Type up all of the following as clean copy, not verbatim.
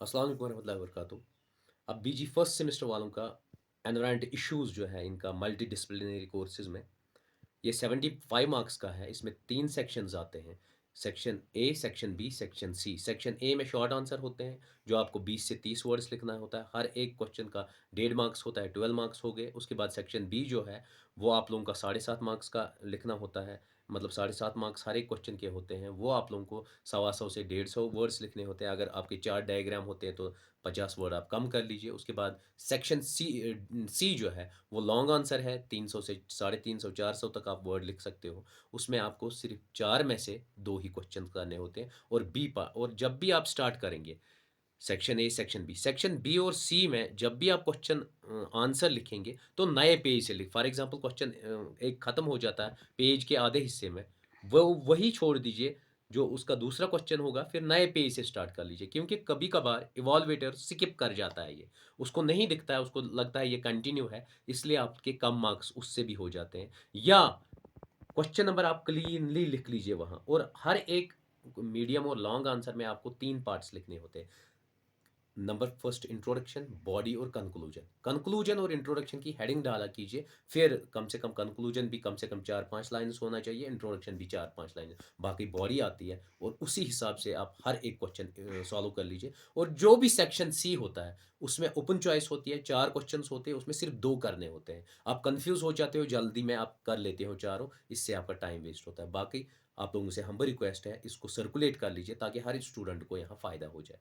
अस्सलाम वालेकुम वरहमतुल्लाहि वबरकातुहू। अब बीजी फर्स्ट सेमेस्टर वालों का एनवायरनमेंट इश्यूज़ जो है इनका मल्टी डिसिप्लिनरी कोर्सेज़ में, ये 75 मार्क्स का है। इसमें 3 सेक्शंस आते हैं। Section A, section B, section C. Section A में शॉर्ट आंसर होते हैं, जो आपको 20 से 30 वर्ड्स लिखना होता है। हर एक क्वेश्चन का 1.5 मार्क्स होता है, 12 मार्क्स हो गए। उसके बाद सेक्शन बी जो है, वो आप लोगों का 7.5 मार्क्स का लिखना होता है। मतलब 7.5 मार्क्स हर एक क्वेश्चन के होते हैं। वो आप लोगों को सवा सौ से 150 वर्ड्स लिखने होते हैं। अगर आपके 4 डायग्राम होते हैं तो 50 वर्ड आप कम कर लीजिए। उसके बाद सेक्शन सी जो है, वो लॉन्ग आंसर है। 300 से 350 400 तक आप वर्ड लिख सकते हो। उसमें आपको सिर्फ 4 में से 2 ही क्वेश्चन करने होते हैं। और जब भी आप स्टार्ट करेंगे सेक्शन ए, सेक्शन बी और सी में जब भी आप क्वेश्चन आंसर लिखेंगे तो नए पेज से फॉर एग्जांपल क्वेश्चन एक खत्म हो जाता है पेज के आधे हिस्से में, वो वही छोड़ दीजिए जो उसका दूसरा क्वेश्चन होगा, फिर नए पेज से स्टार्ट कर लीजिए। क्योंकि कभी कभार इवॉल्वेटर स्किप कर जाता है, ये उसको नहीं दिखता है, उसको लगता है ये कंटिन्यू है, इसलिए आपके कम मार्क्स उससे भी हो जाते हैं। या क्वेश्चन नंबर आप क्लीनली लिख लीजिए वहाँ, और हर एक मीडियम और लॉन्ग आंसर में आपको 3 पार्ट्स लिखने होते हैं। नंबर फर्स्ट इंट्रोडक्शन, बॉडी और कंक्लूजन। कंक्लूजन और इंट्रोडक्शन की हेडिंग डाला कीजिए। फिर कम से कम कंक्लूजन भी कम से कम 4-5 लाइन्स होना चाहिए, इंट्रोडक्शन भी 4-5 लाइन। बाकी बॉडी आती है, और उसी हिसाब से आप हर एक क्वेश्चन सॉल्व कर लीजिए। और जो भी सेक्शन सी होता है उसमें ओपन चॉइस होती है, 4 क्वेश्चंस होते हैं, उसमें सिर्फ 2 करने होते हैं। आप कंफ्यूज हो जाते हो, जल्दी में आप कर लेते हो चारों, इससे आपका टाइम वेस्ट होता है। बाकी आप लोगों से हम्बल रिक्वेस्ट है, इसको सर्कुलेट कर लीजिए ताकि हर स्टूडेंट को यहाँ फ़ायदा हो जाए।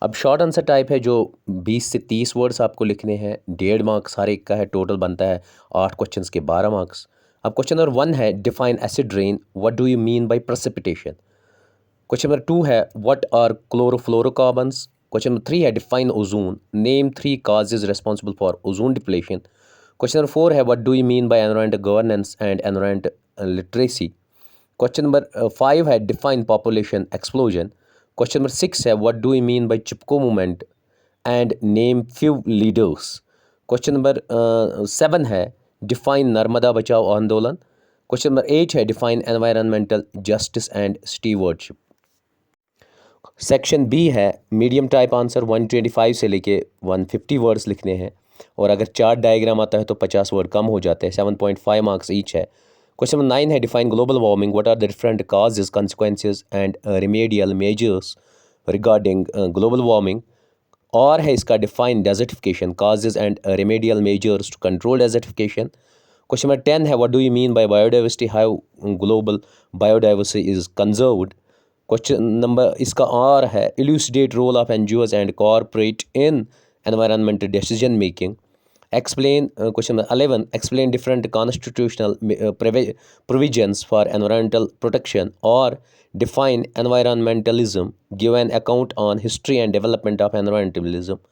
अब शॉर्ट आंसर टाइप है जो 20 से 30 वर्ड्स आपको लिखने हैं, 1.5 मार्क्स हर एक का है, टोटल बनता है 8 क्वेश्चंस के 12 मार्क्स। अब क्वेश्चन नंबर 1 है define acid rain, what do you mean by precipitation. Question number 2 है what are chlorofluorocarbons. Question number 3 है define ozone, name 3 causes responsible for ozone depletion. Question number 4 है what do you mean by environment governance and environment literacy. Question number 5 है define population explosion. Question number 6 है what do you mean by Chipko movement and name few leaders. Question number 7 है define Narmada बचाओ आंदोलन। Question number 8 है define environmental justice and stewardship. Section B है medium type answer, 125 से लेके 150 words लिखने हैं, और अगर चार्ट डायग्राम आता है तो 50 वर्ड कम हो जाते हैं। 7.5 मार्क्स ईच है। क्वेश्चन नंबर 9 है define global warming, what are the different causes consequences and remedial measures regarding global warming. और है इसका define desertification, causes and remedial measures to control desertification. Question number 10 है what do you mean by biodiversity, how global biodiversity is conserved. Question number इसका आर है elucidate role of NGOs and corporate in environmental decision making. Explain question number 11 explain different constitutional provisions for environmental protection, or define environmentalism, give an account on history and development of environmentalism।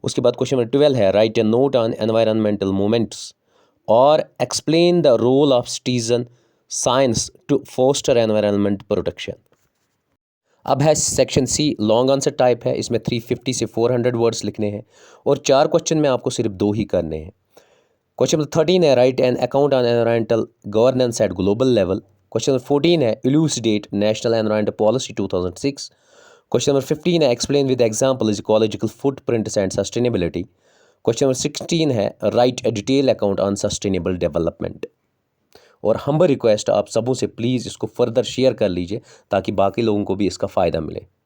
उसके बाद question number 12 है write a note on environmental movements, और explain the role of citizen science to foster environment protection. अब है section C, long answer type है, इसमें 350 से 400 words लिखने हैं, और 4 क्वेश्चन में आपको सिर्फ 2 ही करने हैं। क्वेश्चन नंबर 13 है right an account on environmental governance eight global level. Question number 14 है इल्यूसिडेट national environmental policy 2006। Question number 15 है explain with example is ecological footprints and sustainability. Question number 16 है write A detail account on sustainable development. और humble request आप सबों से please इसको further share कर लीजिए ताकि बाकी लोगों को भी इसका फ़ायदा मिले।